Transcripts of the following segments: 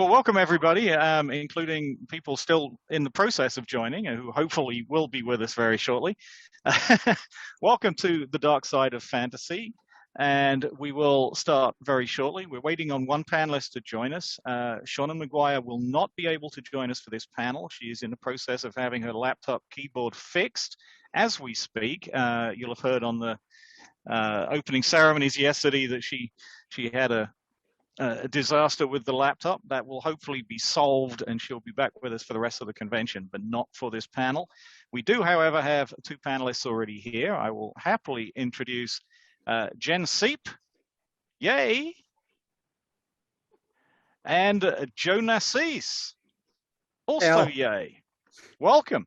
Well, welcome everybody, including people still in the process of joining, who hopefully will be with us very shortly. Welcome to the dark side of fantasy, and we will start very shortly. We're waiting on one panelist to join us. Shauna McGuire will not be able to join us for this panel. She is in the process of having her laptop keyboard fixed as we speak. You'll have heard on the opening ceremonies yesterday that she had a disaster with the laptop. That will hopefully be solved, and she'll be back with us for the rest of the convention, but not for this panel. We do, however, have two panelists already here. I will happily introduce Jenn Czep, yay, and Joe Nassise, also yay. Welcome.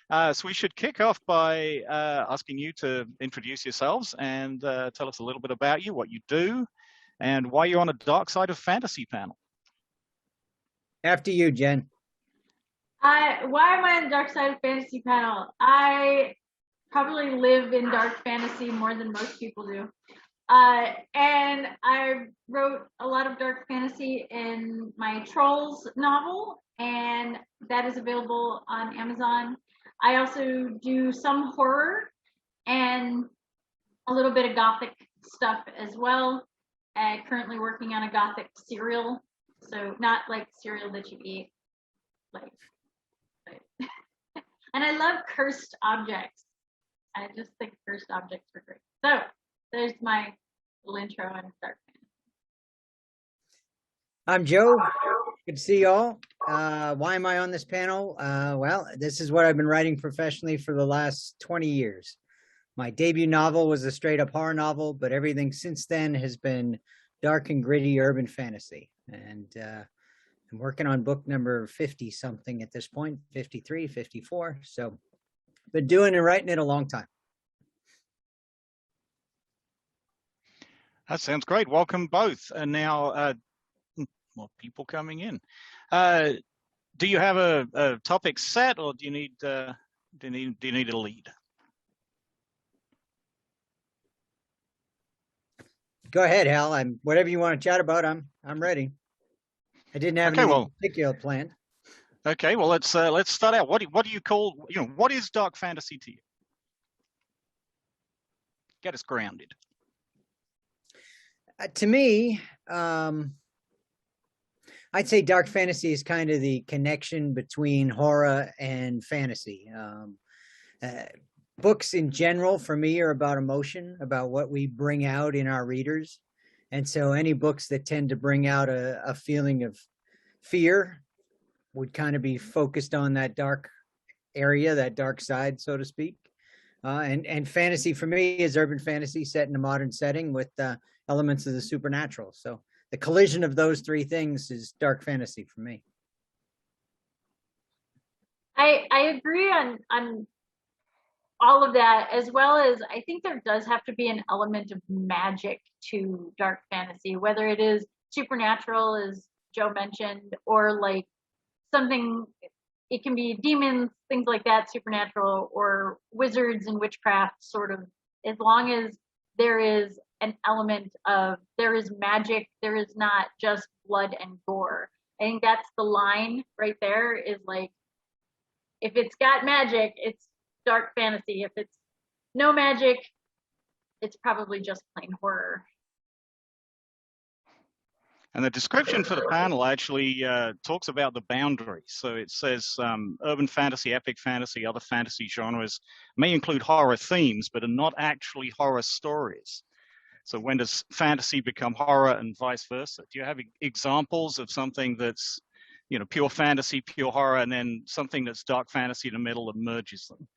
So we should kick off by asking you to introduce yourselves and tell us a little bit about you, what you do, and why you're on a dark side of fantasy panel. After you, Jen. Why am I on the dark side of fantasy panel? I probably live in dark fantasy more than most people do. And I wrote a lot of dark fantasy in my Trolls novel, and that is available on Amazon. I also do some horror and a little bit of gothic stuff as well. Currently working on a gothic cereal, so not like cereal that you eat, like. And I love cursed objects. I just think cursed objects are great. So there's my little intro on dark fantasy. I'm Joe. Good to see y'all. Why am I on this panel? Well, this is what I've been writing professionally for the last 20 years. My debut novel was a straight-up horror novel, but everything since then has been dark and gritty urban fantasy. And I'm working on book number 50-something at this point, 53, 54. So been doing and writing it a long time. That sounds great. Welcome both. And now, more people coming in. Do you have a topic set, or do you need a lead? Go ahead, Hal. I'm whatever you want to chat about. I'm ready. I didn't have anything particular planned. Okay, well let's start out. What do you call, what is dark fantasy to you? Get us grounded. To me, I'd say dark fantasy is kind of the connection between horror and fantasy. Books in general, for me, are about emotion, about what we bring out in our readers. And so any books that tend to bring out a feeling of fear would kind of be focused on that dark area, that dark side, so to speak. And fantasy for me is urban fantasy set in a modern setting with elements of the supernatural. So the collision of those three things is dark fantasy for me. I agree on all of that, as well as I think there does have to be an element of magic to dark fantasy, whether it is supernatural, as Joe mentioned, or like something, it can be demons, things like that, supernatural, or wizards and witchcraft, sort of, as long as there is an element of, there is magic, there is not just blood and gore. I think that's the line right there, is like, if it's got magic, it's dark fantasy. If it's no magic, it's probably just plain horror. And the description for the panel actually talks about the boundaries. So it says urban fantasy, epic fantasy, other fantasy genres may include horror themes, but are not actually horror stories. So when does fantasy become horror and vice versa? Do you have examples of something that's, pure fantasy, pure horror, and then something that's dark fantasy in the middle that merges them?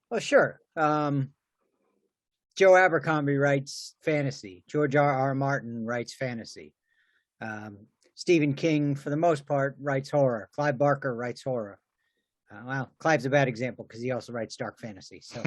Well, sure. Joe Abercrombie writes fantasy. George R.R. Martin writes fantasy. Stephen King, for the most part, writes horror. Clive Barker writes horror. Well, Clive's a bad example because he also writes dark fantasy. So,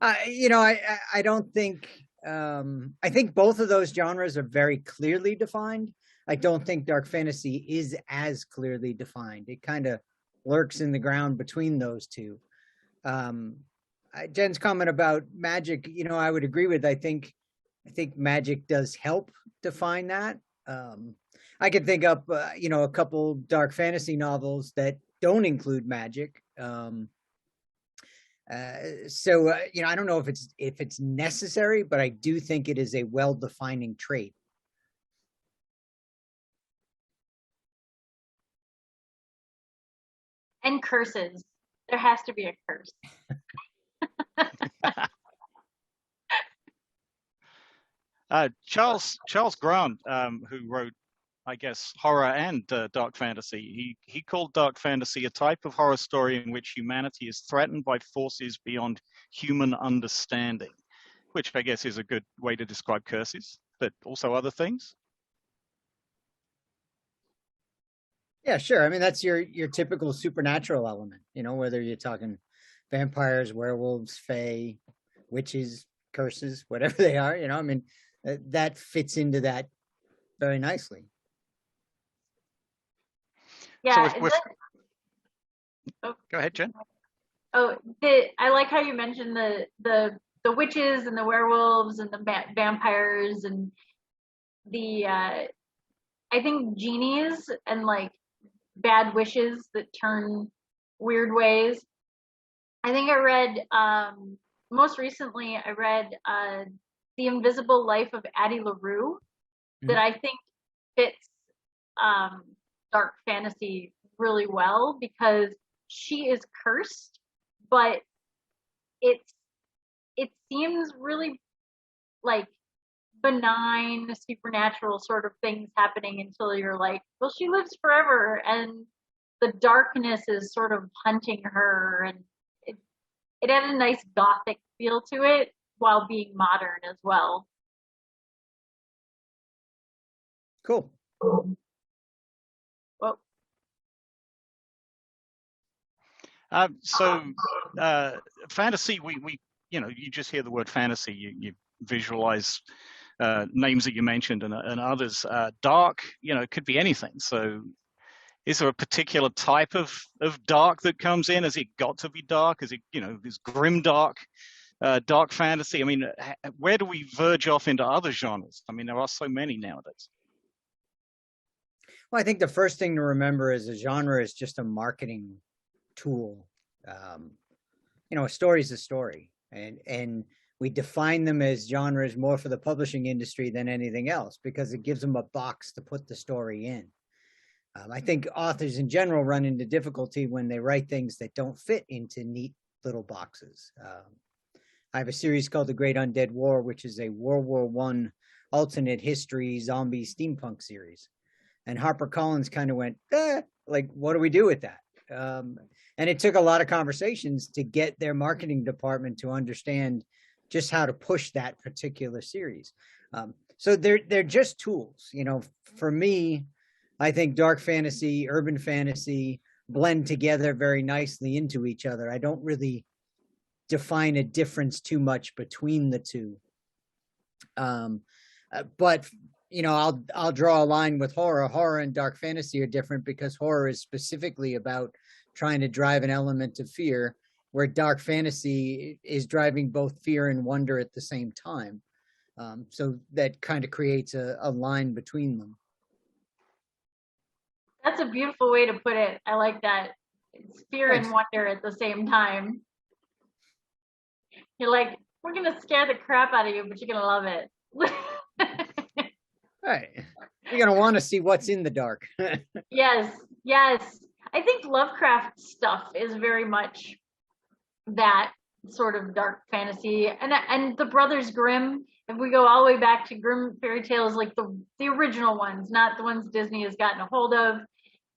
I don't think. I think both of those genres are very clearly defined. I don't think dark fantasy is as clearly defined. It kind of lurks in the ground between those two. Jen's comment about magic, I would agree with. I think I think magic does help define that. I could think up, a couple dark fantasy novels that don't include magic. I don't know if it's necessary, but I do think it is a well-defining trait. And curses. There has to be a curse. Charles Grant, who wrote, I guess, horror and dark fantasy, he called dark fantasy a type of horror story in which humanity is threatened by forces beyond human understanding, which I guess is a good way to describe curses, but also other things. Yeah, sure. I mean, that's your typical supernatural element, whether you're talking vampires, werewolves, fae, witches, curses, whatever they are, I mean, that fits into that very nicely. Yeah. So go ahead, Jen. Oh, I like how you mentioned the witches and the werewolves and the vampires and the I think genies and like bad wishes that turn weird ways. I think I read most recently I read The Invisible Life of Addie LaRue that I think fits dark fantasy really well because she is cursed, but it seems really like benign supernatural sort of things happening until you're like, well, she lives forever and the darkness is sort of hunting her, and it had a nice gothic feel to it while being modern as well. Cool. Well, fantasy, we you just hear the word fantasy, you visualize names that you mentioned and others. Dark, it could be anything. So is there a particular type of dark that comes in? Has it got to be dark? Is it, this grim dark, dark fantasy? I mean, where do we verge off into other genres? I mean, there are so many nowadays. Well, I think the first thing to remember is a genre is just a marketing tool. A story is a story, and we define them as genres more for the publishing industry than anything else because it gives them a box to put the story in. I think authors in general run into difficulty when they write things that don't fit into neat little boxes. I have a series called The Great Undead War, which is a World War I alternate history zombie steampunk series. And HarperCollins kind of went, like, what do we do with that? And it took a lot of conversations to get their marketing department to understand just how to push that particular series. So they're just tools. For me, I think dark fantasy, urban fantasy blend together very nicely into each other. I don't really define a difference too much between the two. But I'll draw a line with horror. Horror and dark fantasy are different because horror is specifically about trying to drive an element of fear, where dark fantasy is driving both fear and wonder at the same time. So that kind of creates a line between them. that's a beautiful way to put it. I like that. It's fear and wonder at the same time. You're like, we're going to scare the crap out of you, but you're going to love it. Right. You're going to want to see what's in the dark. Yes. I think Lovecraft stuff is very much that sort of dark fantasy. And the Brothers Grimm, if we go all the way back to Grimm fairy tales, like the original ones, not the ones Disney has gotten a hold of,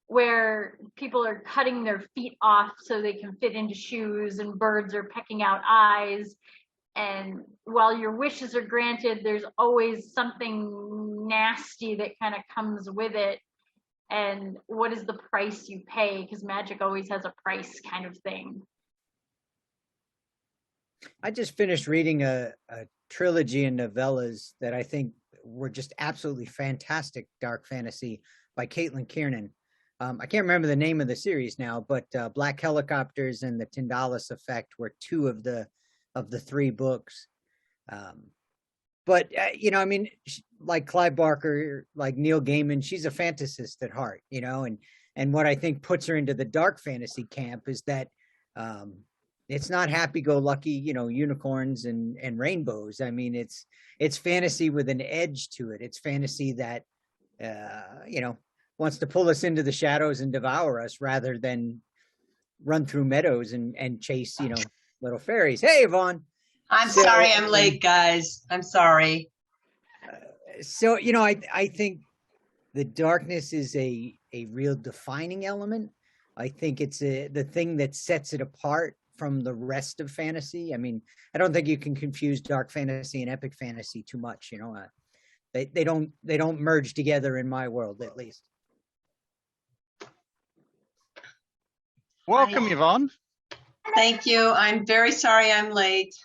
where people are cutting their feet off so they can fit into shoes and birds are pecking out eyes. And while your wishes are granted, there's always something nasty that kind of comes with it. And what is the price you pay? Because magic always has a price, kind of thing. I just finished reading a trilogy of novellas that I think were just absolutely fantastic dark fantasy by Caitlin Kiernan. I can't remember the name of the series now, but Black Helicopters and the Tyndallis Effect were two of the three books. but you know, I mean, like Clive Barker, like Neil Gaiman, she's a fantasist at heart, you know, and what I think puts her into the dark fantasy camp is that it's not happy-go-lucky, you know, unicorns and rainbows. I mean, it's fantasy with an edge to it. It's fantasy that you know, wants to pull us into the shadows and devour us rather than run through meadows and chase, you know, little fairies. Hey, Yvonne. I'm sorry I'm late, guys. I'm sorry. So, you know, I think the darkness is a real defining element. I think it's the thing that sets it apart from the rest of fantasy. I mean, I don't think you can confuse dark fantasy and epic fantasy too much, you know. They don't merge together in my world, at least. Welcome, Yvonne. Thank you. I'm very sorry I'm late.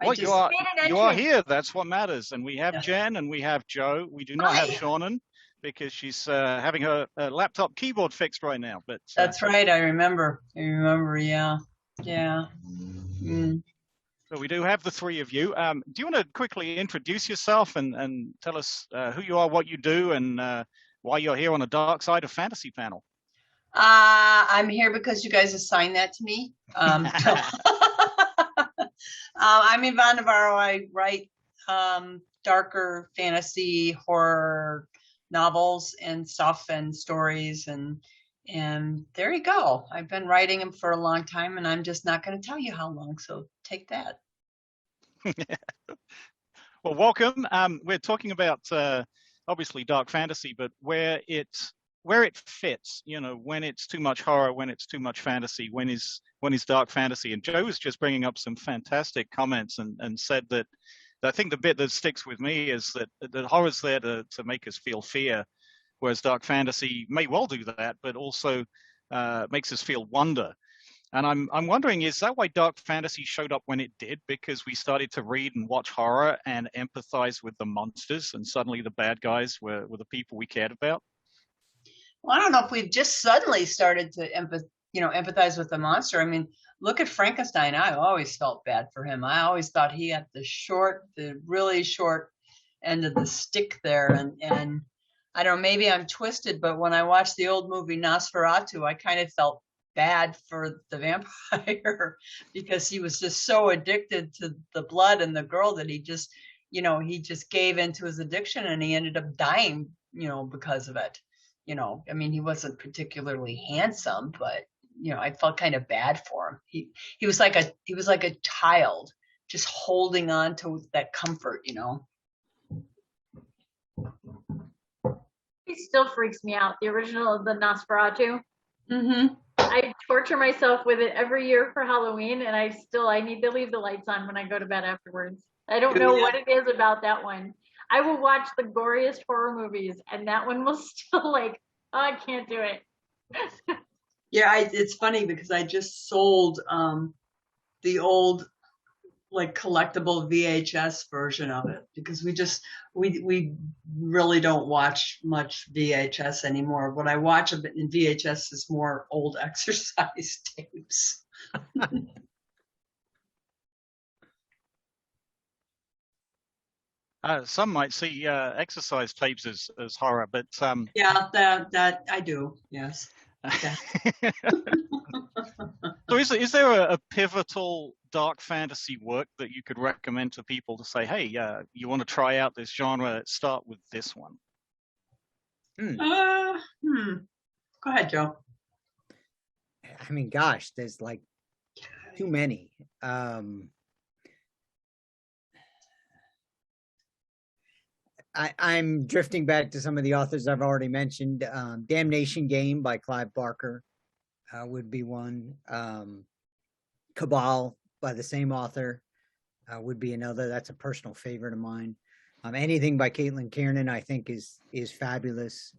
Well, you are here. That's what matters. And we have Jenn and we have Joe. We do not have Shaunan because she's having her laptop keyboard fixed right now. But that's right. I remember. Yeah. Mm. So we do have the three of you. Do you want to quickly introduce yourself and tell us who you are, what you do, and why you're here on the Dark Side of Fantasy panel? I'm here because you guys assigned that to me. I'm Yvonne Navarro. I write darker fantasy, horror novels and stuff and stories, and there you go. I've been writing them for a long time, and I'm just not going to tell you how long, so take that. Well, welcome. We're talking about obviously dark fantasy, but where it fits, you know, when it's too much horror, when it's too much fantasy, when is dark fantasy. And Joe was just bringing up some fantastic comments and said that I think the bit that sticks with me is that horror's there to make us feel fear, whereas dark fantasy may well do that, but also makes us feel wonder. And I'm wondering, is that why dark fantasy showed up when it did? Because we started to read and watch horror and empathize with the monsters, and suddenly the bad guys were the people we cared about? Well, I don't know if we've just suddenly started to empathize with the monster. I mean, look at Frankenstein. I always felt bad for him. I always thought he had the really short end of the stick there. And I don't know, maybe I'm twisted, but when I watched the old movie Nosferatu, I kind of felt bad for the vampire because he was just so addicted to the blood and the girl that he just gave into his addiction, and he ended up dying, because of it. I mean, he wasn't particularly handsome, but I felt kind of bad for him. He was like a child just holding on to that comfort, He still freaks me out. The original, the Nosferatu. Mm-hmm. I torture myself with it every year for Halloween, and I need to leave the lights on when I go to bed afterwards. I don't know what it is about that one. I will watch the goriest horror movies, and that one will still I can't do it. Yeah, it's funny because I just sold the old collectible VHS version of it because we really don't watch much VHS anymore. What I watch of it in VHS is more old exercise tapes. Some might see exercise tapes as horror, but yeah, that I do. Yes. So is there a pivotal dark fantasy work that you could recommend to people to say, hey, you want to try out this genre, start with this one? Go ahead, Joe. I mean, gosh, there's too many. I'm drifting back to some of the authors I've already mentioned. Damnation Game by Clive Barker would be one. Cabal by the same author would be another. That's a personal favorite of mine. Anything by Caitlin Kiernan, I think, is fabulous.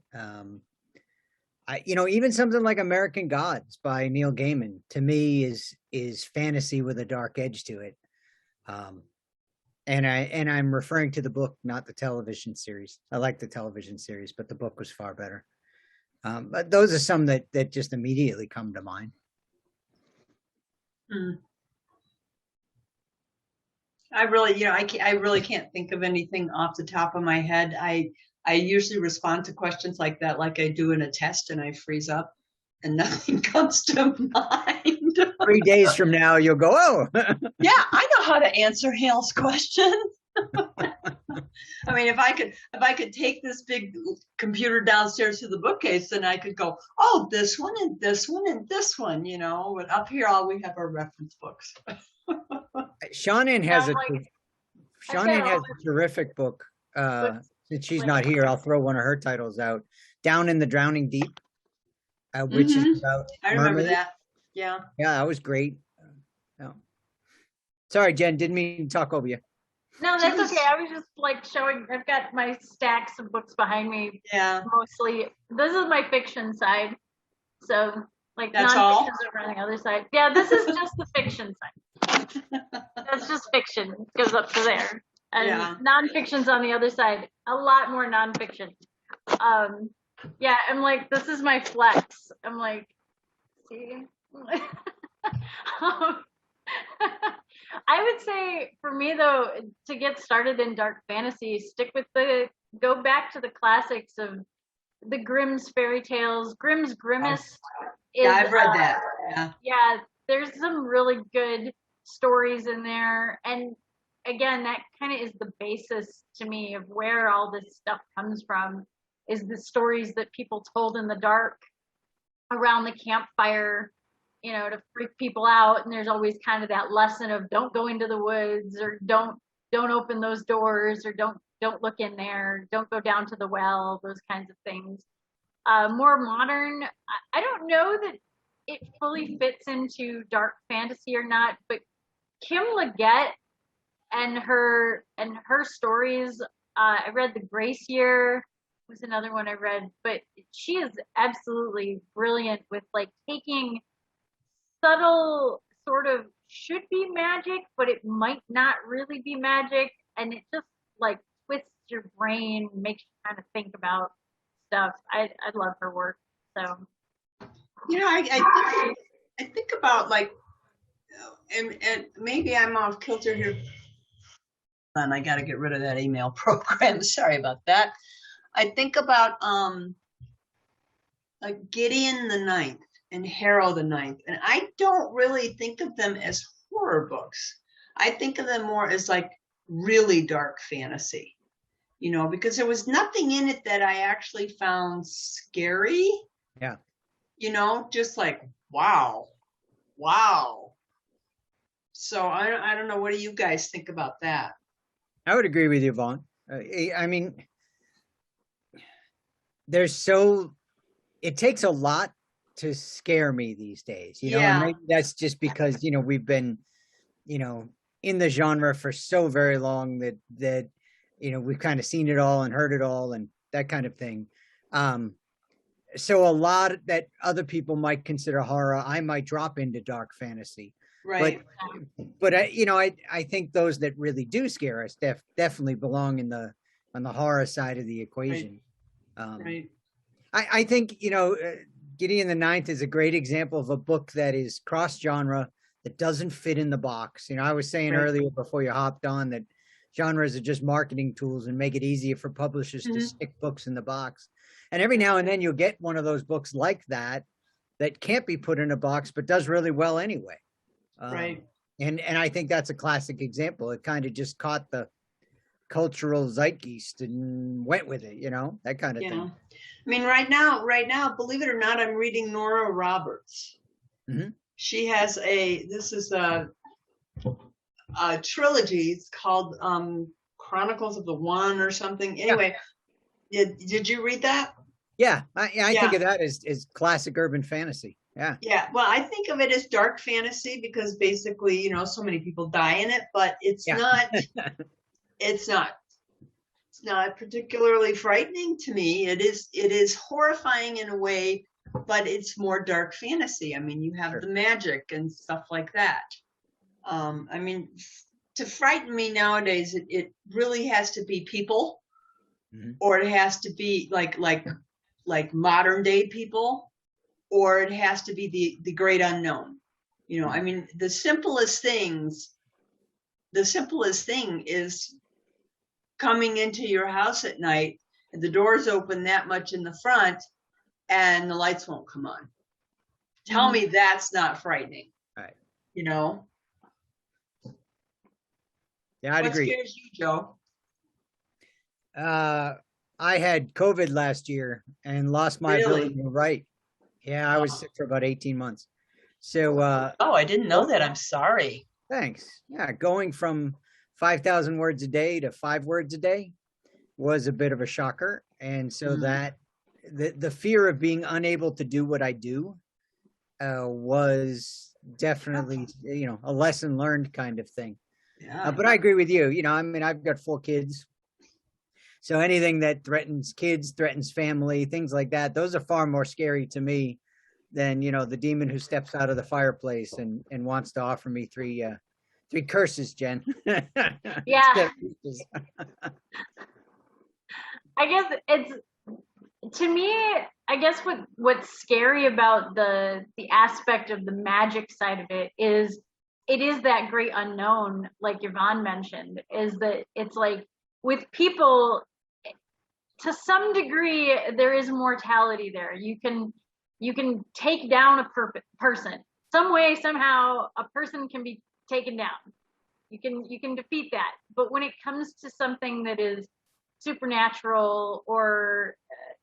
Even something like American Gods by Neil Gaiman, to me, is fantasy with a dark edge to it. And I'm referring to the book, not the television series. I like the television series, but the book was far better. But those are some that just immediately come to mind. I really, I really can't think of anything off the top of my head. I usually respond to questions like that, like I do in a test, and I freeze up, and nothing comes to mind. 3 days from now, you'll go, oh. Yeah, I know how to answer Hale's question. I mean, if I could take this big computer downstairs to the bookcase, then I could go, oh, this one and this one and this one, But up here, all we have are reference books. Shannon has a terrific book. Since she's not here, I'll throw one of her titles out. Down in the Drowning Deep, which is about I remember mermaids. that. Yeah. Yeah, that was great. Sorry, Jen, didn't mean to talk over you. No, that's okay. I was just like showing, I've got my stacks of books behind me. Yeah. Mostly, this is my fiction side. So, like, that's all? non-fiction's over on the other side. Yeah, this is just the fiction side. That's just fiction. It goes up to there. And non-fiction's on the other side. A lot more non-fiction. Yeah, I'm like, this is my flex. I'm like, see? I would say for me though, to get started in dark fantasy, go back to the classics of the Grimm's fairy tales. Grimm's Grimace is, I've read that. Yeah, there's some really good stories in there. And again, that kind of is the basis to me of where all this stuff comes from, is the stories that people told in the dark around the campfire, to freak people out. And there's always kind of that lesson of don't go into the woods, or don't open those doors, or don't look in there, don't go down to the well, those kinds of things. More modern, I don't know that it fully fits into dark fantasy or not, but Kim Leggett and her stories, I read The Grace Year was another one I read, but she is absolutely brilliant with like taking subtle sort of should be magic, but it might not really be magic, and it just like twists your brain, makes you kind of think about stuff. I love her work. So I think about like, and maybe I'm off kilter here, and I got to get rid of that email program. Sorry about that. I think about like Gideon the Ninth and Harrow the Ninth, and I don't really think of them as horror books. I think of them more as like really dark fantasy, because there was nothing in it that I actually found scary. Yeah. Just like, wow. So I don't know. What do you guys think about that? I would agree with you, Yvonne. I mean, it takes a lot to scare me these days, and maybe that's just because, we've been, in the genre for so very long that we've kind of seen it all and heard it all and that kind of thing. So a lot that other people might consider horror, I might drop into dark fantasy. Right. But I think those that really do scare us definitely belong on the horror side of the equation. Right. I think, Gideon the Ninth is a great example of a book that is cross-genre, that doesn't fit in the box. I was saying earlier before you hopped on that genres are just marketing tools and make it easier for publishers to stick books in the box. And every now and then you'll get one of those books like that can't be put in a box, but does really well anyway. Right. And I think that's a classic example. It kind of just caught the cultural zeitgeist and went with it, that kind of thing. I mean, right now, believe it or not, I'm reading Nora Roberts. Mm-hmm. She has this is a trilogy. It's called Chronicles of the One or something. Anyway, did you read that? Yeah, I think of that as classic urban fantasy. Yeah. Yeah. Well, I think of it as dark fantasy because basically, so many people die in it, but it's not. It's not particularly frightening to me. It is horrifying in a way, but it's more dark fantasy. I mean, you have the magic and stuff like that. I mean, to frighten me nowadays, it really has to be people, or it has to be like modern day people, or it has to be the great unknown. I mean, the simplest things the simplest thing is coming into your house at night and the doors open that much in the front and the lights won't come on. Tell me that's not frightening. Right. You know? Yeah, I'd agree. What scares you, Joe? I had COVID last year and lost my ability to write. Yeah, I was sick for about 18 months. So oh, I didn't know that. I'm sorry. Thanks. Yeah, going from 5,000 words a day to 5 words a day was a bit of a shocker. And so that the fear of being unable to do what I do was definitely, you know, a lesson learned kind of thing. Yeah. But I agree with you. You know, I mean, I've got 4 kids. So anything that threatens kids, threatens family, things like that, those are far more scary to me than, you know, the demon who steps out of the fireplace and wants to offer me 3 curses, Jen. Yeah. I guess it's, to me, I guess what's scary about the aspect of the magic side of it is that great unknown, like Yvonne mentioned, is that it's like with people, to some degree, there is mortality there. You can take down a person. Some way, somehow, a person can be taken down. You can defeat that. But when it comes to something that is supernatural or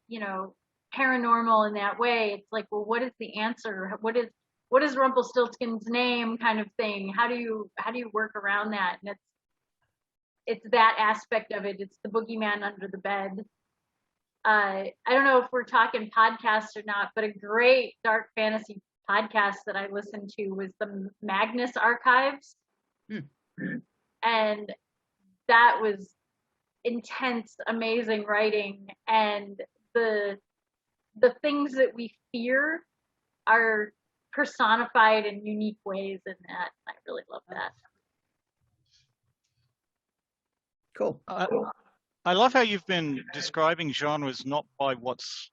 you know, paranormal in that way, it's like, well, what is the answer? What is Rumpelstiltskin's name, kind of thing? How do you work around that? And it's that aspect of it. It's the boogeyman under the bed. I don't know if we're talking podcasts or not, but a great dark fantasy podcast that I listened to was the Magnus Archives. And that was intense, amazing writing. And the things that we fear are personified in unique ways in that. I really love that. Cool. I love how you've been describing genres not by what's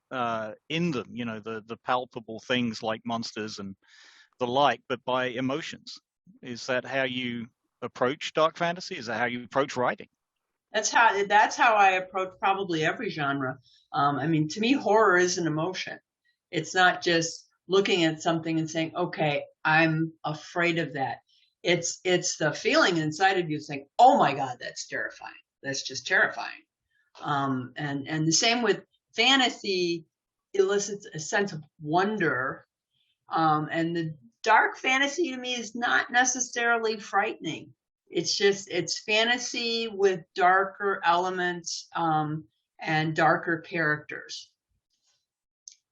in them, you know, the palpable things like monsters and the like, but by emotions. Is that how you approach dark fantasy? Is that how you approach writing? That's how I approach probably every genre. I mean, to me, horror is an emotion. It's not just looking at something and saying, okay, I'm afraid of that. It's the feeling inside of you saying, oh my God, that's terrifying. That's just terrifying. And the same with fantasy, elicits a sense of wonder. And the dark fantasy to me is not necessarily frightening. It's fantasy with darker elements and darker characters.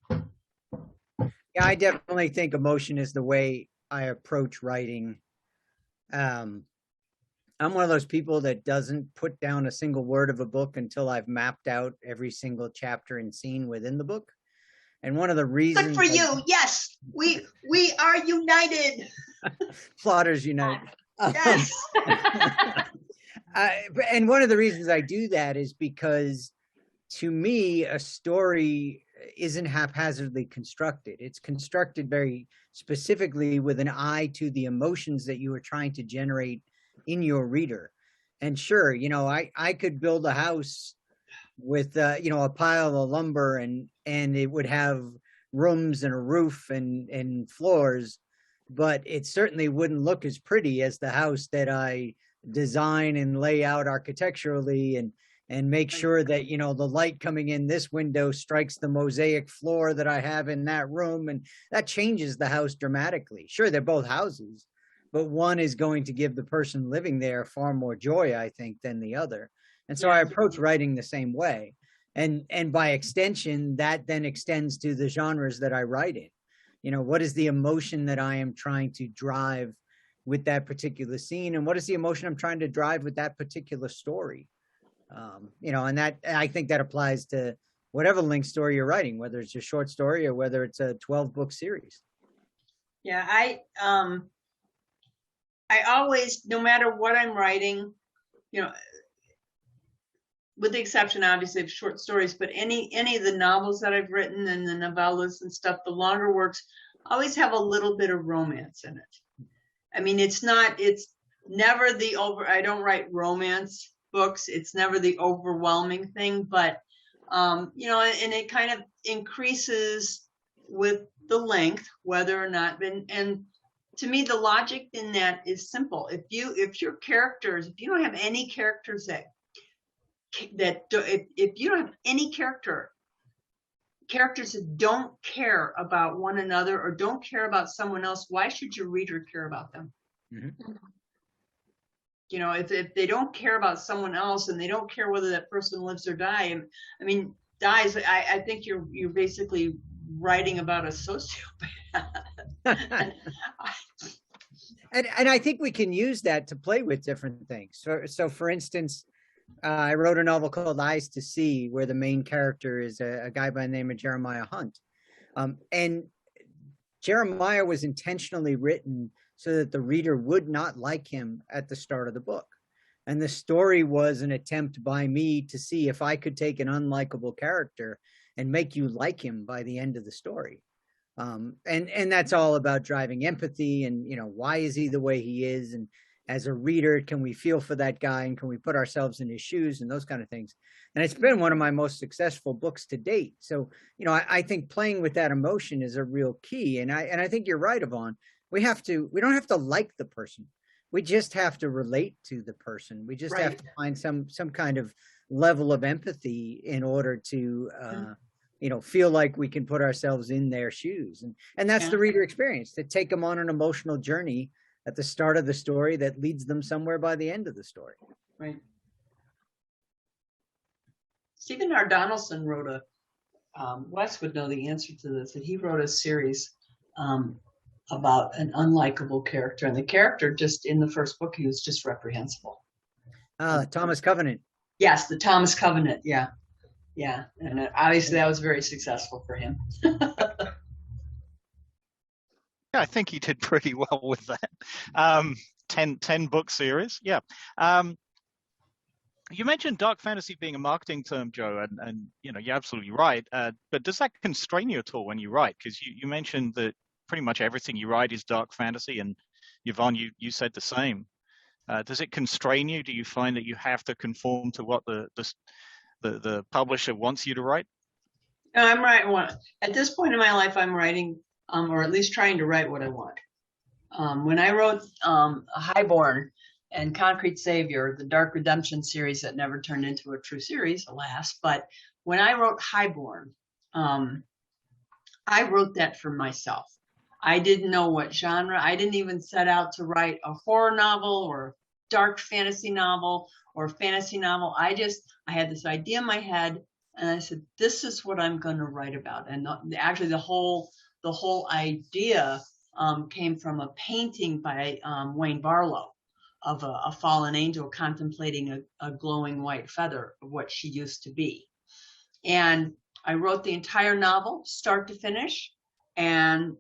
Yeah, I definitely think emotion is the way I approach writing. I'm one of those people that doesn't put down a single word of a book until I've mapped out every single chapter and scene within the book. And one of the reasons— Good for you. Yes, we are united. Plotters unite. Yes. And one of the reasons I do that is because, to me, a story isn't haphazardly constructed. It's constructed very specifically with an eye to the emotions that you are trying to generate in your reader. And sure, you know, I could build a house with you know, a pile of lumber and it would have rooms and a roof and floors, but it certainly wouldn't look as pretty as the house that I design and lay out architecturally and make sure that, you know, the light coming in this window strikes the mosaic floor that I have in that room, and that changes the house dramatically. Sure, they're both houses, but one is going to give the person living there far more joy, I think, than the other. And so I approach writing the same way. And by extension, that then extends to the genres that I write in. You know, what is the emotion that I am trying to drive with that particular scene? And what is the emotion I'm trying to drive with that particular story? You know, and that, I think that applies to whatever length story you're writing, whether it's a short story or whether it's a 12-book series. Yeah, I always, no matter what I'm writing, you know, with the exception, obviously, of short stories, but any of the novels that I've written and the novellas and stuff, the longer works always have a little bit of romance in it. I mean, it's never the I don't write romance books. It's never the overwhelming thing, but you know, and it kind of increases with the length, whether or not, and to me, the logic in that is simple. If your characters, if you don't have any characters if you don't have any characters that don't care about one another or don't care about someone else, why should your reader care about them? Mm-hmm. You know, if they don't care about someone else and they don't care whether that person lives or dies, I think you're basically writing about a sociopath. And I think we can use that to play with different things. So for instance, I wrote a novel called Eyes to See, where the main character is a guy by the name of Jeremiah Hunt. And Jeremiah was intentionally written so that the reader would not like him at the start of the book. And the story was an attempt by me to see if I could take an unlikable character and make you like him by the end of the story. And that's all about driving empathy and, you know, why is he the way he is? And as a reader, can we feel for that guy and can we put ourselves in his shoes and those kind of things? And it's been one of my most successful books to date. So, you know, I think playing with that emotion is a real key. And I think you're right, Yvonne. We don't have to like the person. We just have to relate to the person. We just have to find some kind of level of empathy in order to, you know, feel like we can put ourselves in their shoes. And that's the reader experience, to take them on an emotional journey at the start of the story that leads them somewhere by the end of the story. Right. Stephen R. Donaldson wrote Wes would know the answer to this, that he wrote a series about an unlikable character. And the character just in the first book, he was just reprehensible. Thomas Covenant. Yes, the Thomas Covenant. Yeah. Yeah. And obviously that was very successful for him. Yeah, I think he did pretty well with that. 10 book series. Yeah. You mentioned dark fantasy being a marketing term, Joe, and you know, you're absolutely right. But does that constrain you at all when you write? Because you mentioned that pretty much everything you write is dark fantasy, and Yvonne, you said the same. Does it constrain you? Do you find that you have to conform to what the publisher wants you to write? No, I'm writing at this point in my life. I'm writing, or at least trying to write what I want. When I wrote Highborn and Concrete Savior, the Dark Redemption series that never turned into a true series, alas, but when I wrote Highborn, I wrote that for myself. I didn't know what genre. I didn't even set out to write a horror novel or dark fantasy novel or fantasy novel. I had this idea in my head, and I said, this is what I'm going to write about. And actually the whole idea came from a painting by Wayne Barlow of a fallen angel contemplating a glowing white feather of what she used to be. And I wrote the entire novel, start to finish, and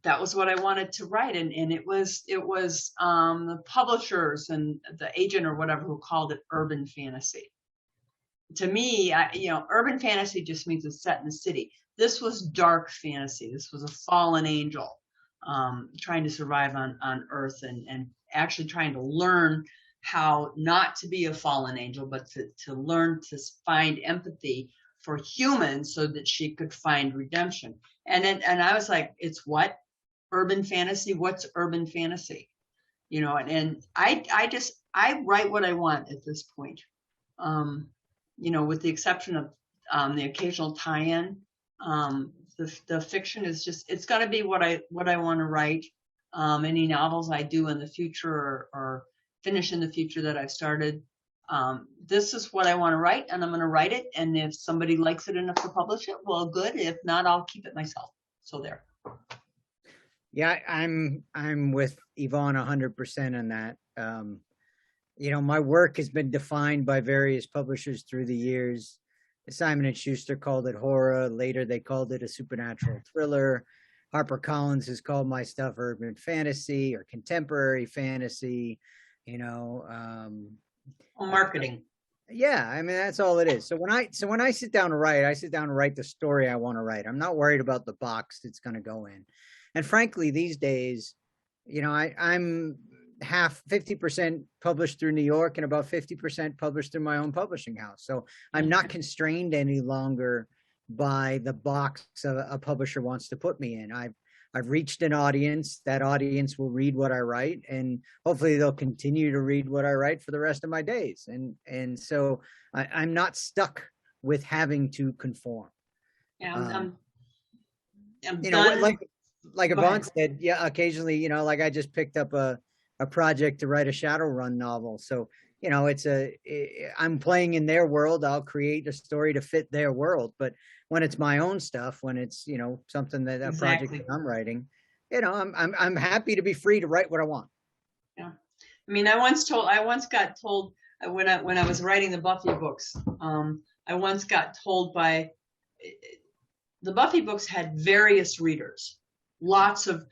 that was what I wanted to write. And it was the publishers and the agent or whatever who called it urban fantasy. To me, urban fantasy just means it's set in the city. This was dark fantasy. This was a fallen angel trying to survive on Earth and actually trying to learn how not to be a fallen angel, but to learn to find empathy for humans so that she could find redemption. And I was like, it's what? Urban fantasy? What's urban fantasy? You know, and I write what I want at this point. You know, with the exception of the occasional tie-in, the fiction is just, it's going to be what I want to write. Any novels I do in the future or finish in the future that I've started, this is what I want to write, and I'm going to write it. And if somebody likes it enough to publish it, well, good. If not, I'll keep it myself. So there. Yeah, I'm with Yvonne 100% on that. You know, my work has been defined by various publishers through the years. Simon & Schuster called it horror. Later, they called it a supernatural thriller. HarperCollins has called my stuff urban fantasy or contemporary fantasy. You know, marketing. Yeah, I mean, that's all it is. So when I sit down to write, I sit down to write the story I want to write. I'm not worried about the box it's going to go in. And frankly, these days, you know, I'm 50% published through New York and about 50% published through my own publishing house. So I'm not constrained any longer by the box a publisher wants to put me in. I've reached an audience. That audience will read what I write, and hopefully they'll continue to read what I write for the rest of my days. And so I'm not stuck with having to conform. Yeah, I'm you know, like Yvonne said, yeah, occasionally, you know, like I just picked up a project to write a Shadowrun novel. So, you know, I'm playing in their world. I'll create a story to fit their world. But when it's my own stuff, when it's, you know, something that a project that I'm writing, you know, I'm happy to be free to write what I want. Yeah. I mean, I once got told when I was writing the Buffy books, I once got told by the Buffy books had various readers, lots of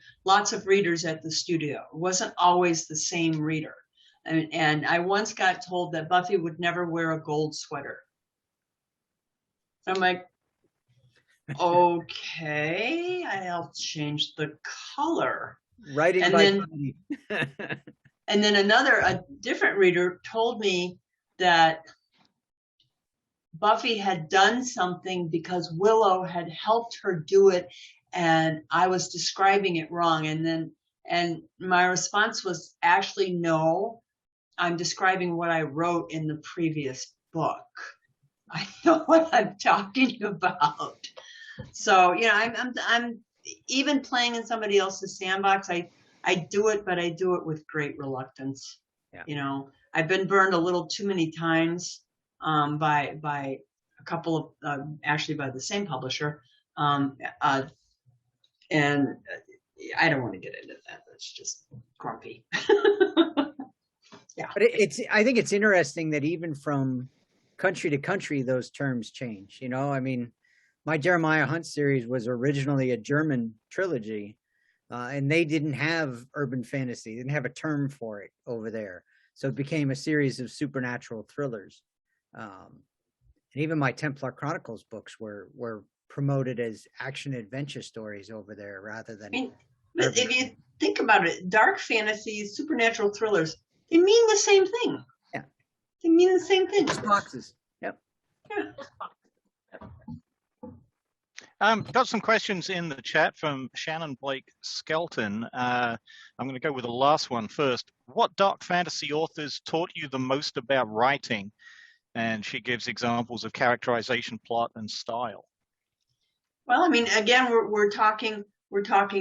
readers at the studio. It wasn't always the same reader. And I once got told that Buffy would never wear a gold sweater. I'm like, okay, I'll change the color. Writing and by then, and then a different reader told me that Buffy had done something because Willow had helped her do it, and I was describing it wrong. And my response was, actually, no, I'm describing what I wrote in the previous book. I know what I'm talking about. So, you know, I'm even playing in somebody else's sandbox. I do it, but I do it with great reluctance. Yeah. You know, I've been burned a little too many times by a couple of actually by the same publisher, and I don't want to get into that. That's just grumpy. Yeah, but I think it's interesting that even from country to country, those terms change. You know, I mean, my Jeremiah Hunt series was originally a German trilogy, and they didn't have urban fantasy, didn't have a term for it over there. So it became a series of supernatural thrillers. And even my Templar Chronicles books were promoted as action adventure stories over there rather than. I mean, but if you think about it, dark fantasy, supernatural thrillers, they mean the same thing. Yeah. They mean the same thing. Just boxes. Yep. Yeah. Got some questions in the chat from Shannon Blake Skelton. I'm going to go with the last one first. What dark fantasy authors taught you the most about writing? And she gives examples of characterization, plot, and style. Well, I mean, again, we're talking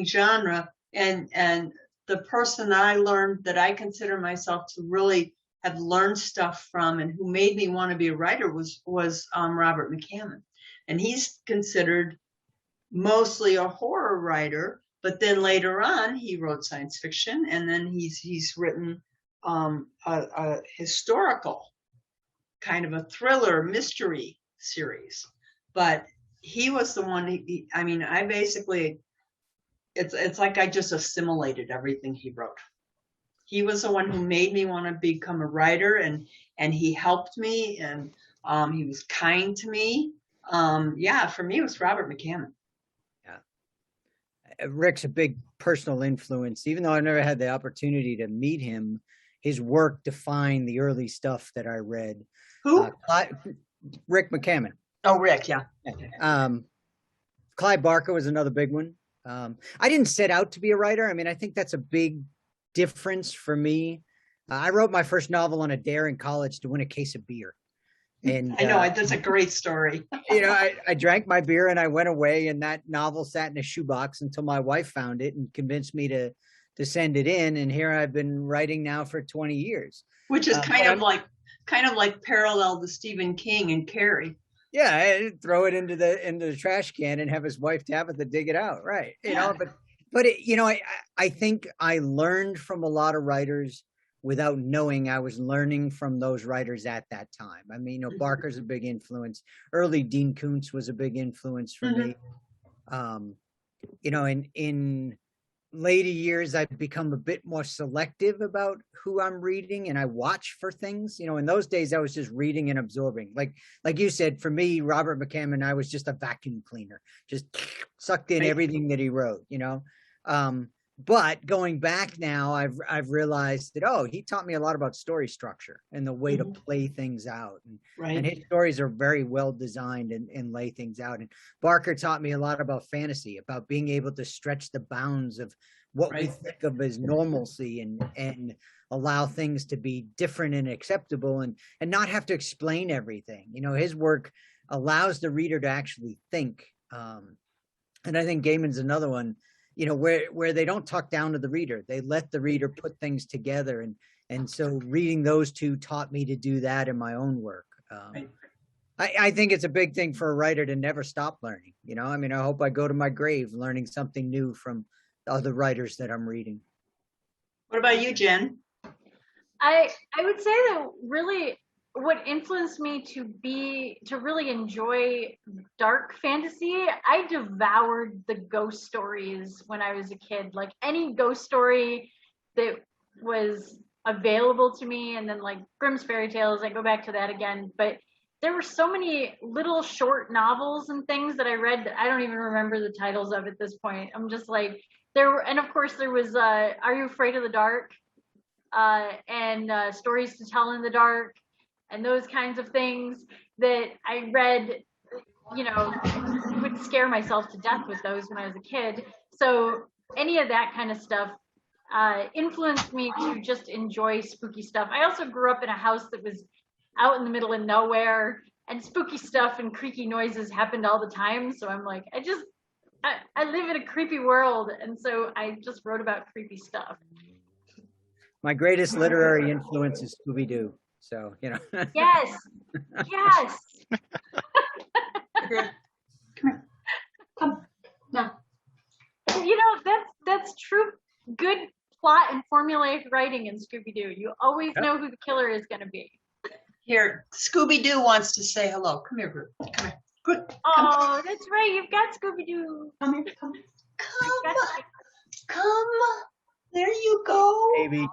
genre, and the person that I learned, that I consider myself to really have learned stuff from, and who made me want to be a writer was Robert Mccammon, and he's considered mostly a horror writer, but then later on he wrote science fiction, and then he's written a historical kind of a thriller mystery series. But he was the one. I mean, I basically, it's like I just assimilated everything he wrote. He was the one who made me want to become a writer, and he helped me, and he was kind to me. Yeah, for me it was Robert Mccammon. Yeah, Rick's a big personal influence. Even though I never had the opportunity to meet him, his work defined the early stuff that I read. Who? Rick Mccammon. Oh, Rick, yeah. Clive Barker was another big one. I didn't set out to be a writer. I mean, I think that's a big difference for me. I wrote my first novel on a dare in college to win a case of beer. And I know, that's a great story. You know, I drank my beer and I went away, and that novel sat in a shoebox until my wife found it and convinced me to send it in. And here I've been writing now for 20 years. Which is kind of like parallel to Stephen King and Carrie. Yeah, I'd throw it into the trash can and have his wife Tabitha dig it out, right? You know, but it, you know, I think I learned from a lot of writers without knowing I was learning from those writers at that time. I mean, you know, Barker's a big influence. Early Dean Koontz was a big influence for me. You know, in later years, I've become a bit more selective about who I'm reading, and I watch for things. You know, in those days, I was just reading and absorbing. Like you said, for me, Robert Mccammon, I was just a vacuum cleaner, just sucked in everything that he wrote, you know. but going back now, I've realized that, oh, he taught me a lot about story structure and the way to play things out. And his stories are very well designed and lay things out. And Barker taught me a lot about fantasy, about being able to stretch the bounds of what we think of as normalcy and allow things to be different and acceptable and not have to explain everything. You know, his work allows the reader to actually think. And I think Gaiman's another one, you know, where they don't talk down to the reader. They let the reader put things together. And so reading those two taught me to do that in my own work. I think it's a big thing for a writer to never stop learning. You know, I mean, I hope I go to my grave learning something new from other writers that I'm reading. What about you, Jen? I would say that really what influenced me to really enjoy dark fantasy, I devoured the ghost stories when I was a kid. Like any ghost story that was available to me, and then like Grimm's fairy tales, I go back to that again. But there were so many little short novels and things that I read that I don't even remember the titles of at this point. I'm just like, and of course there was Are You Afraid of the Dark? And Stories to Tell in the Dark, and those kinds of things that I read, you know, would scare myself to death with those when I was a kid. So any of that kind of stuff influenced me to just enjoy spooky stuff. I also grew up in a house that was out in the middle of nowhere, and spooky stuff and creaky noises happened all the time. So I'm like, I live in a creepy world, and so I just wrote about creepy stuff. My greatest literary influence is Scooby-Doo. So, you know. Yes. Yes. Come here. Come. No. You know, that's true. Good plot and formulaic writing in Scooby-Doo. You always know who the killer is going to be. Here, Scooby-Doo wants to say hello. Come here, Groot. Come here. Groot. Oh, that's right. You've got Scooby-Doo. Come here. Come. Come. There you go, baby.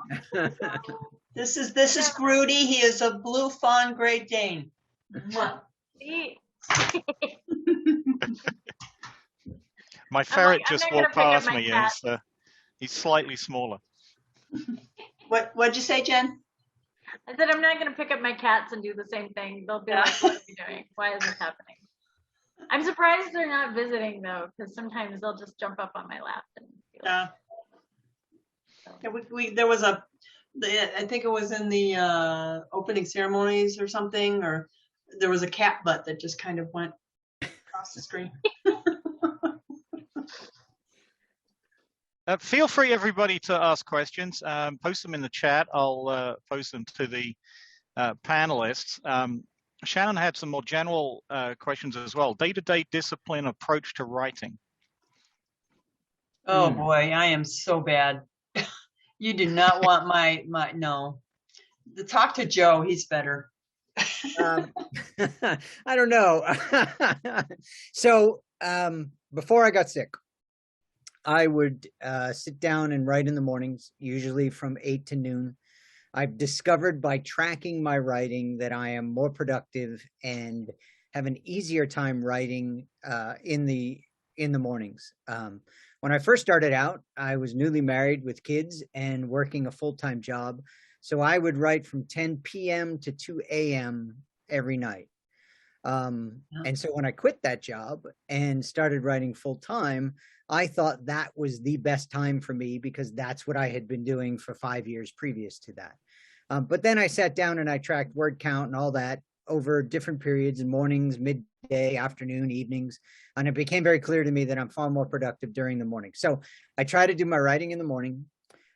This is Groody. He is a blue fawn Great Dane. My ferret just walked past me. He's slightly smaller. What'd you say, Jen? I said I'm not going to pick up my cats and do the same thing. They'll be like, "What are you doing? Why is this happening?" I'm surprised they're not visiting though, because sometimes they'll just jump up on my lap and be like, there was I think it was in the opening ceremonies or something, or there was a cat butt that just kind of went across the screen. Feel free, everybody, to ask questions. Post them in the chat. I'll post them to the panelists. Shannon had some more general questions as well. Day-to-day discipline approach to writing. Oh boy, I am so bad. You do not want my no. Talk to Joe, he's better. I don't know. So before I got sick, I would sit down and write in the mornings, usually from 8 to noon. I've discovered by tracking my writing that I am more productive and have an easier time writing in the mornings. When I first started out, I was newly married with kids and working a full-time job. So I would write from 10 p.m. to 2 a.m. every night. And so when I quit that job and started writing full-time, I thought that was the best time for me because that's what I had been doing for 5 years previous to that. But then I sat down and I tracked word count and all that over different periods, in mornings, midday, afternoon, evenings. And it became very clear to me that I'm far more productive during the morning. So I try to do my writing in the morning,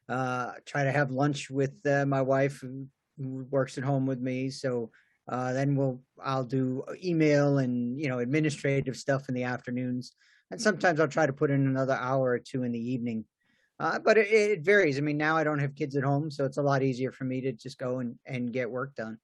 try to have lunch with my wife who works at home with me. So then I'll do email and, administrative stuff in the afternoons. And sometimes I'll try to put in another hour or two in the evening. But it varies. I mean, now I don't have kids at home, so it's a lot easier for me to just go and get work done.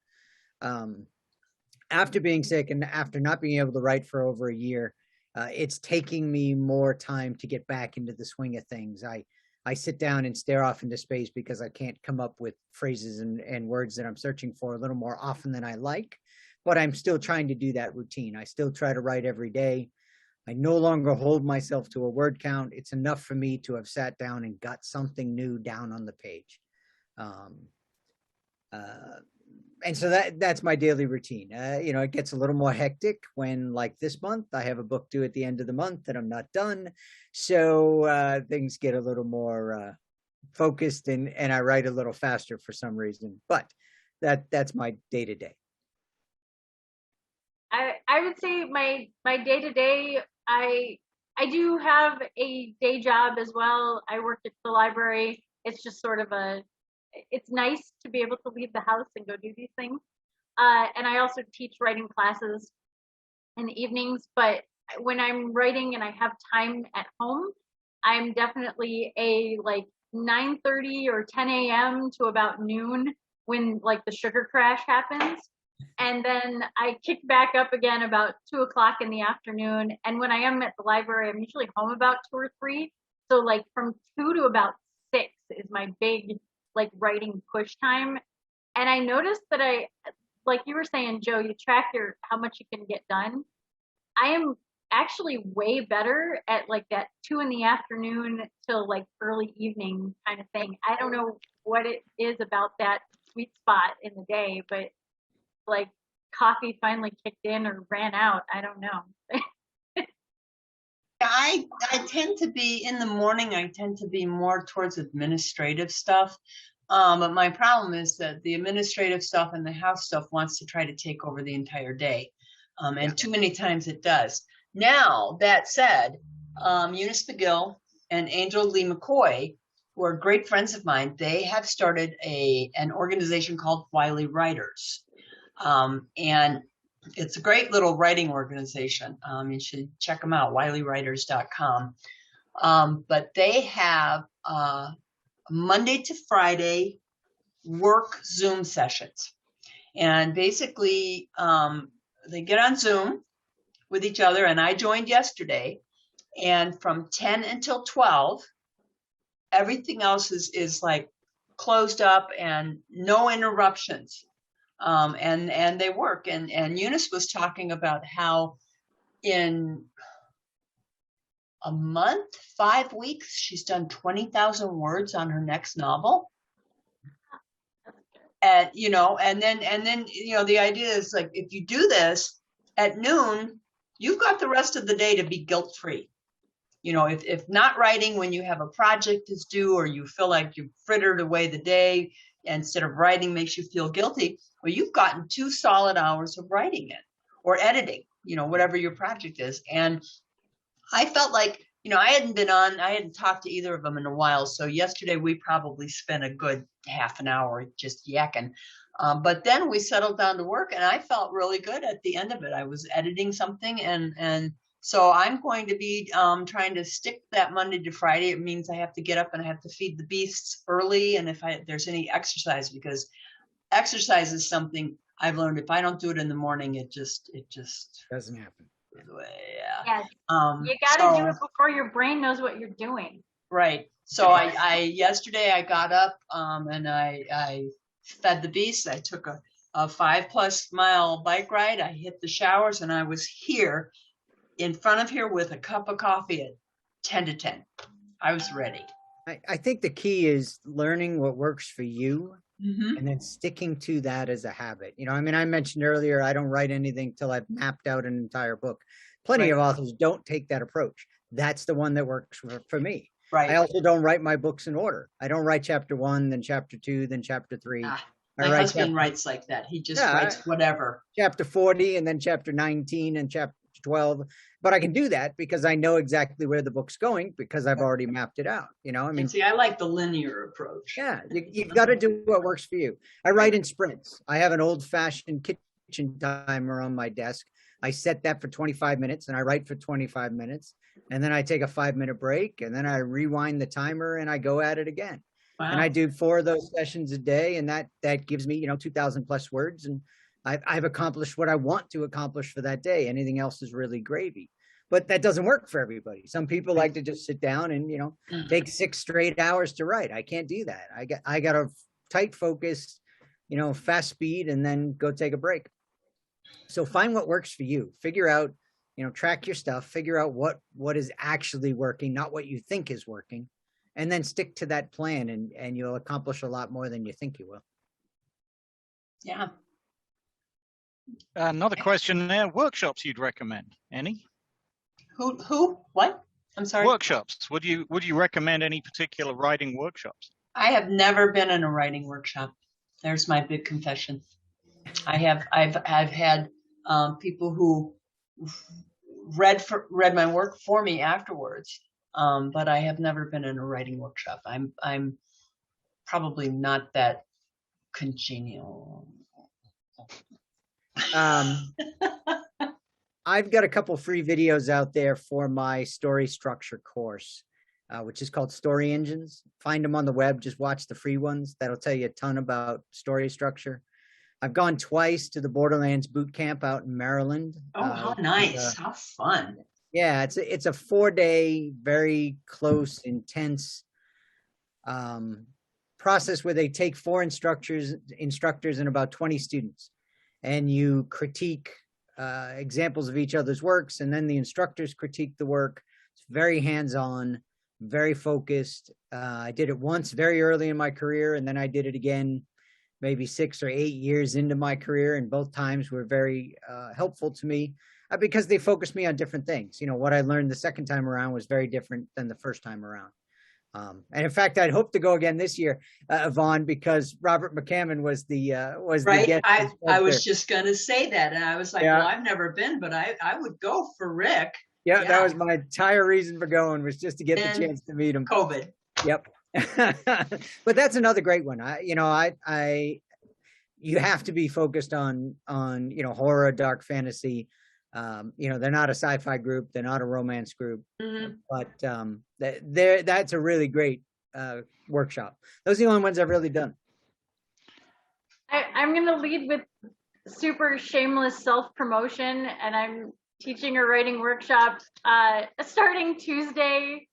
After being sick and after not being able to write for over a year, it's taking me more time to get back into the swing of things. I sit down and stare off into space because I can't come up with phrases and words that I'm searching for a little more often than I like, but I'm still trying to do that routine. I still try to write every day. I no longer hold myself to a word count. It's enough for me to have sat down and got something new down on the page. And so that's my daily routine. You know, it gets a little more hectic when, like this month, I have a book due at the end of the month and I'm not done. So things get a little more focused, and I write a little faster for some reason. But that's my day to day. I would say my day to day, I do have a day job as well. I work at the library. It's just sort of it's nice to be able to leave the house and go do these things. And I also teach writing classes in the evenings. But when I'm writing and I have time at home, I'm definitely a like 9:30 or 10 a.m. to about noon when like the sugar crash happens. And then I kick back up again about 2 o'clock in the afternoon. And when I am at the library, I'm usually home about 2 or 3. So like from 2 to about 6 is my big like writing push time. And I noticed that like you were saying, Joe, you track how much you can get done. I am actually way better at like that 2 in the afternoon till like early evening kind of thing. I don't know what it is about that sweet spot in the day, but like coffee finally kicked in or ran out. I don't know. I tend to be in the morning. I tend to be more towards administrative stuff. But my problem is that the administrative stuff and the house stuff wants to try to take over the entire day. And too many times it does. Now, that said, Eunice McGill and Angel Lee McCoy, who are great friends of mine, they have started an organization called Wiley Writers. And it's a great little writing organization. You should check them out, wileywriters.com. But they have Monday to Friday work Zoom sessions. And basically, they get on Zoom with each other. And I joined yesterday. And from 10 until 12, everything else is like closed up and no interruptions. And they work. And Eunice was talking about how in a month, 5 weeks, she's done 20,000 words on her next novel. And, you know, and then, you know, the idea is like, if you do this at noon, you've got the rest of the day to be guilt-free. You know, if not writing when you have a project is due, or you feel like you've frittered away the day, instead of writing makes you feel guilty, well, you've gotten 2 solid hours of writing it or editing, you know, whatever your project is. And I felt like, you know, I hadn't talked to either of them in a while. So yesterday we probably spent a good half an hour just yakking. But then we settled down to work, and I felt really good at the end of it. I was editing something, and so I'm going to be trying to stick that Monday to Friday. It means I have to get up and I have to feed the beasts early, and if there's any exercise, because exercise is something I've learned. If I don't do it in the morning, it just Doesn't happen. Yeah. You got to do it before your brain knows what you're doing. Right. So I yesterday I got up and I fed the beasts. I took a 5+ mile bike ride. I hit the showers, and I was here in front of here with a cup of coffee at 10 to 10. I was ready. I think the key is learning what works for you, and then sticking to that as a habit. You know, I mean, I mentioned earlier, I don't write anything till I've mapped out an entire book. Plenty of authors don't take that approach. That's the one that works for me. Right. I also don't write my books in order. I don't write chapter 1, then chapter 2, then chapter 3. My husband writes like that. He just writes whatever. Chapter 40 and then chapter 19 and chapter 12. But I can do that because I know exactly where the book's going, because I've already mapped it out. You know, I mean, and see, I like the linear approach. Yeah, you've got to do what works for you. I write in sprints. I have an old-fashioned kitchen timer on my desk. I set that for 25 minutes and I write for 25 minutes. And then I take a 5-minute break, and then I rewind the timer and I go at it again. Wow. And I do 4 of those sessions a day, and that gives me, you know, 2,000 plus words, and I've accomplished what I want to accomplish for that day. Anything else is really gravy. But that doesn't work for everybody. Some people like to just sit down and, you know, take 6 straight hours to write. I can't do that. I got a tight focus, you know, fast speed, and then go take a break. So find what works for you. Figure out track your stuff, figure out what is actually working, not what you think is working, and then stick to that plan, and you'll accomplish a lot more than you think you will. Yeah. Another question there. Workshops you'd recommend? Any? Who? What? I'm sorry. Workshops. Would you recommend any particular writing workshops? I have never been in a writing workshop. There's my big confession. I've had people who read my work for me afterwards, but I have never been in a writing workshop. I'm probably not that congenial. I've got a couple free videos out there for my story structure course, which is called Story Engines. Find them on the web. Just watch the free ones. That'll tell you a ton about story structure. I've gone twice to the Borderlands boot camp out in Maryland. Oh, how nice. How fun. Yeah, it's a 4-day, very close, intense process where they take 4 instructors and about 20 students, and you critique examples of each other's works, and then the instructors critique the work. It's very hands-on, very focused. I did it once very early in my career, and then I did it again maybe 6 or 8 years into my career, and both times were very helpful to me because they focused me on different things. What I learned the second time around was very different than the first time around. And in fact, I'd hope to go again this year, Yvonne, because Robert Mccammon was the right. The guest. I was just going to say that, and I was like, well, I've never been, but I would go for Rick. Yeah, that was my entire reason for going, was just to get the chance to meet him. COVID. Yep. But that's another great one. You have to be focused on horror, dark fantasy. They're not a sci-fi group, they're not a romance group, but that's a really great workshop. Those are the only ones I've really done. I'm going to lead with super shameless self-promotion, and I'm teaching a writing workshop starting Tuesday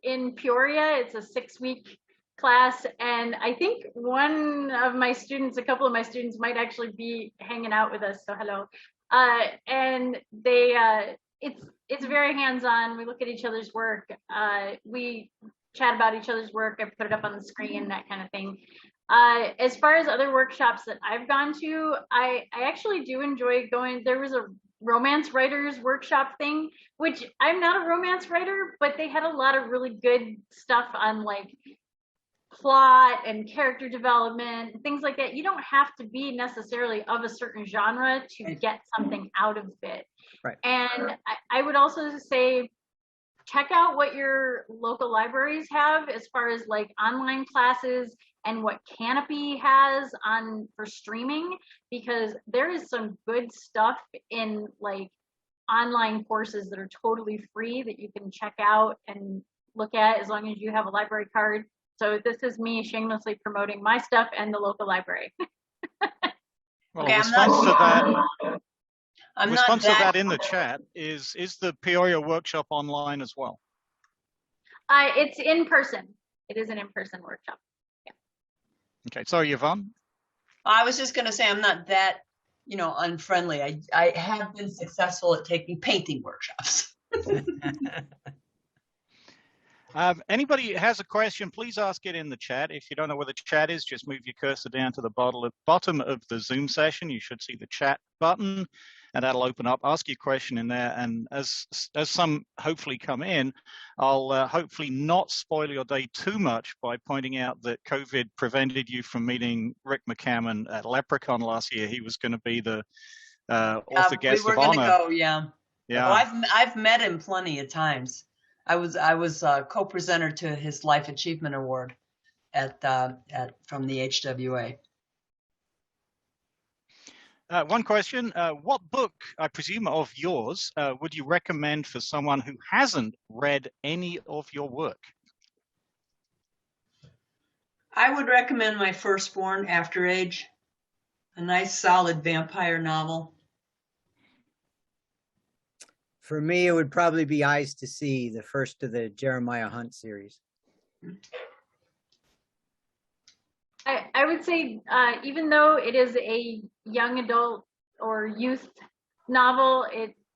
in Peoria. It's a 6-week class, and I think a couple of my students might actually be hanging out with us, so hello. And it's very hands-on. We look at each other's work. We chat about each other's work. I put it up on the screen, that kind of thing. As far as other workshops that I've gone to, I actually do enjoy going. There was a romance writers workshop thing, which I'm not a romance writer, but they had a lot of really good stuff on like plot and character development, things like that. You don't have to be necessarily of a certain genre to get something out of it. Right. And I would also say, check out what your local libraries have as far as like online classes and what Canopy has for streaming, because there is some good stuff in like online courses that are totally free that you can check out and look at as long as you have a library card. So this is me shamelessly promoting my stuff and the local library. Well, Okay, response to that in the chat is the Peoria workshop online as well? It's in person. It is an in-person workshop. Yeah. Okay, sorry, Yvonne. I was just going to say I'm not that, unfriendly. I have been successful at taking painting workshops. Anybody has a question, please ask it in the chat. If you don't know where the chat is, just move your cursor down to the bottom of the Zoom session. You should see the chat button, and that'll open up. Ask your question in there, and as some hopefully come in, I'll hopefully not spoil your day too much by pointing out that COVID prevented you from meeting Rick Mccammon at Leprechaun last year. He was going to be the author guest of honor. We were going to go, yeah. Well, I've met him plenty of times. I was co-presenter to his Life Achievement Award from the HWA. One question, what book, I presume of yours, would you recommend for someone who hasn't read any of your work? I would recommend my Firstborn, After Age, a nice solid vampire novel. For me, it would probably be Eyes to See, the first of the Jeremiah Hunt series. I would say, even though it is a young adult or youth novel,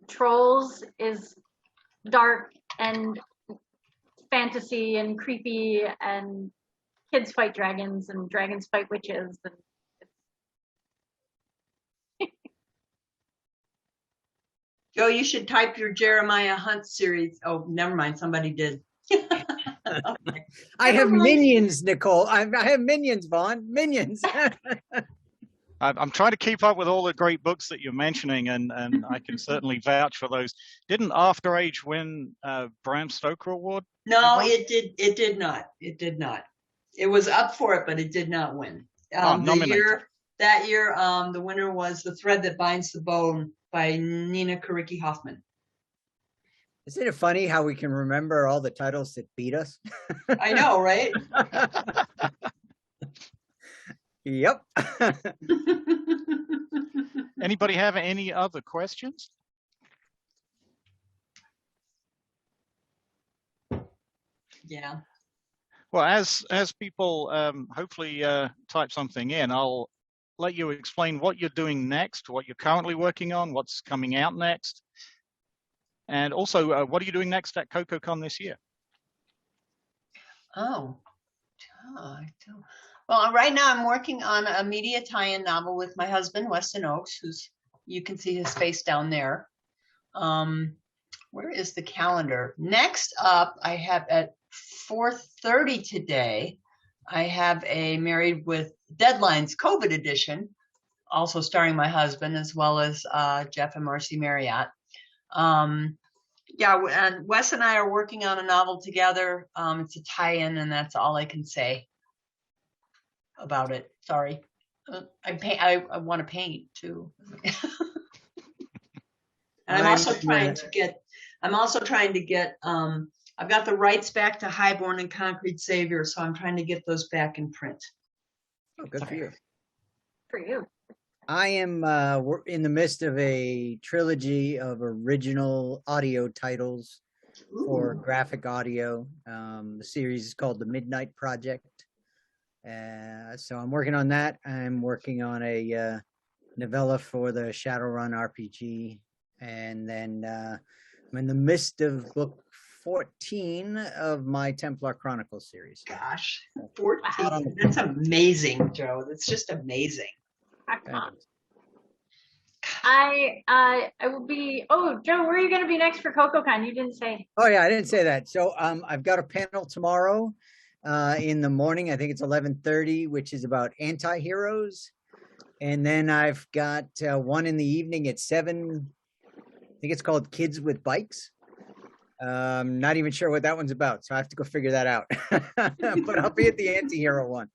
Trolls is dark and fantasy and creepy, and kids fight dragons and dragons fight witches. And Joe, you should type your Jeremiah Hunt series. Oh, never mind. Somebody did. I have minions, Nicole. I have minions, Vaughn. Minions. I'm trying to keep up with all the great books that you're mentioning, and I can certainly vouch for those. Didn't After Age win Bram Stoker Award? No, it did. It did not. It did not. It was up for it, but it did not win. That year, the winner was The Thread That Binds the Bone by Nina Karicki Hoffman. Isn't it funny how we can remember all the titles that beat us? I know, right? Yep. Anybody have any other questions? Yeah. Well, as people hopefully type something in, I'll let you explain what you're doing next, what you're currently working on, what's coming out next, and also what are you doing next at CoKoCon this year? Oh, well, right now I'm working on a media tie-in novel with my husband, Weston Oakes, who's, you can see his face down there. Where is the calendar? Next up, I have at 4:30 today, I have a Married with Deadlines COVID edition, also starring my husband as well as Jeff and Marcy Marriott. Yeah, and Wes and I are working on a novel together. It's a tie-in, and that's all I can say about it. Sorry. I want to paint too. And I'm also trying to get I've got the rights back to Highborn and Concrete Savior, so I'm trying to get those back in print. Oh, good for you. For you. I am in the midst of a trilogy of original audio titles for graphic audio. The series is called The Midnight Project. So I'm working on that. I'm working on a novella for the Shadowrun RPG. And then I'm in the midst of book 14 of my Templar Chronicles series. Gosh, 14. That's amazing, Joe. That's just amazing. I will be. Oh, Joe, where are you going to be next for CoKoCon? You didn't say. Oh yeah, I didn't say that. So I've got a panel tomorrow in the morning. I think it's 11:30, which is about anti-heroes, and then I've got one in the evening at 7. I think it's called Kids with Bikes. Not even sure what that one's about, so I have to go figure that out. But I'll be at the anti-hero one.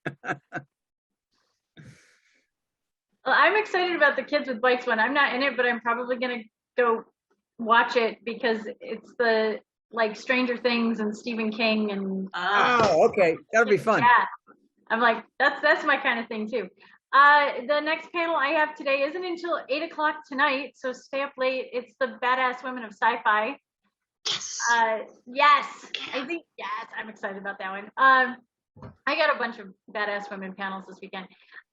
Well, I'm excited about the Kids with Bikes one. I'm not in it, but I'm probably going to go watch it because it's the like Stranger Things and Stephen King and. Oh, okay, that'll be fun. Yeah, I'm like that's my kind of thing too. The next panel I have today isn't until 8 o'clock tonight, so stay up late. It's the Badass Women of Sci-Fi. Yes, I'm excited about that one. I got a bunch of Badass Women panels this weekend.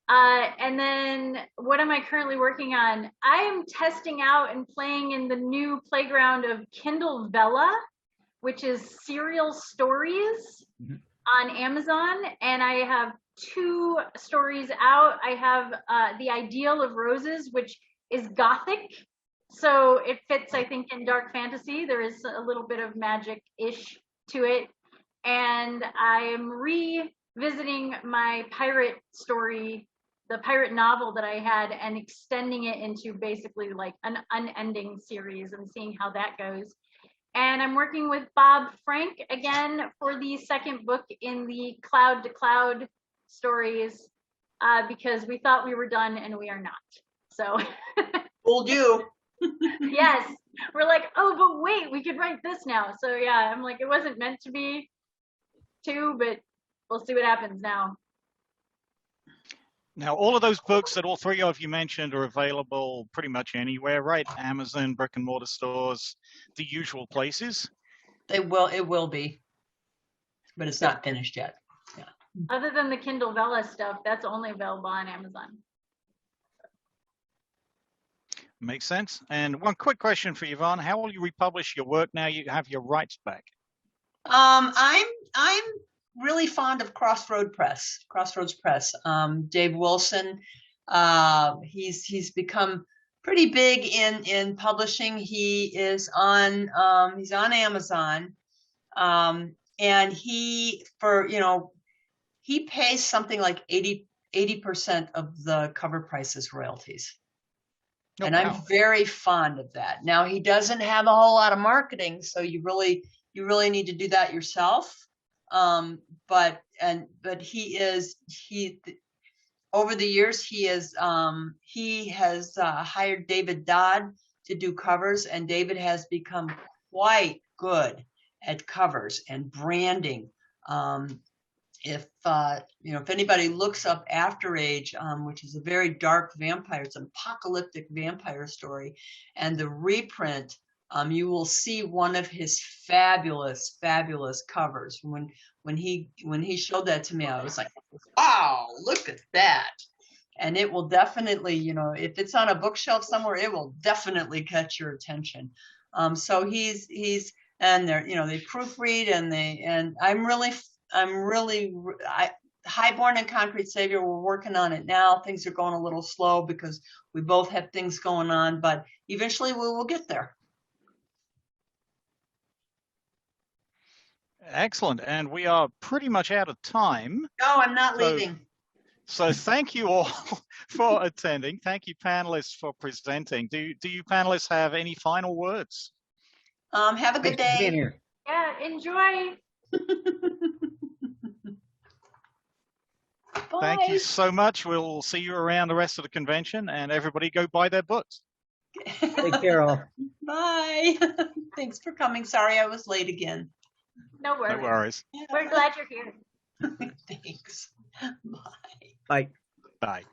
And then what am I currently working on? I am testing out and playing in the new playground of Kindle Vella, which is serial stories on Amazon. And I have 2 stories out. I have The Ideal of Roses, which is Gothic. So it fits, I think, in dark fantasy. There is a little bit of magic-ish to it. And I'm revisiting my pirate story, the pirate novel that I had, and extending it into basically like an unending series and seeing how that goes. And I'm working with Bob Frank again for the second book in the Cloud to Cloud stories because we thought we were done and we are not. So. Fooled you. Yes, we're like, oh, but wait, we could write this now. So yeah, I'm like, it wasn't meant to be 2, but we'll see what happens now. Now, all of those books that all 3 of you mentioned are available pretty much anywhere, right? Amazon, brick and mortar stores, the usual places. It will be, but it's not finished yet. Yeah. Other than the Kindle Vella stuff, that's only available on Amazon. Makes sense. And one quick question for Yvonne: how will you republish your work now you have your rights back? I'm really fond of Crossroads Press. Dave Wilson, he's become pretty big in publishing. He's on Amazon, and he pays something like 80% of the cover price as royalties. Oh, and wow. I'm very fond of that. Now, he doesn't have a whole lot of marketing, so you really need to do that yourself. But over the years he has hired David Dodd to do covers, and David has become quite good at covers and branding. If anybody looks up After Age, which is a very dark vampire, it's an apocalyptic vampire story, and the reprint, you will see one of his fabulous covers. When he showed that to me, I was like, wow, look at that. And it will definitely, if it's on a bookshelf somewhere, it will definitely catch your attention. So he's and they proofread, and Highborn and Concrete Savior, we're working on it now. Things are going a little slow because we both have things going on, but eventually we will get there. Excellent. And we are pretty much out of time. No, I'm not leaving. So thank you all for attending. Thank you, panelists, for presenting. Do you panelists have any final words? Have a good day. Being here. Yeah, enjoy. Thank you so much. We'll see you around the rest of the convention, and everybody go buy their books. Take care, all. Bye. Thanks for coming. Sorry I was late again. No worries. No worries. We're glad you're here. Thanks. Bye. Bye. Bye.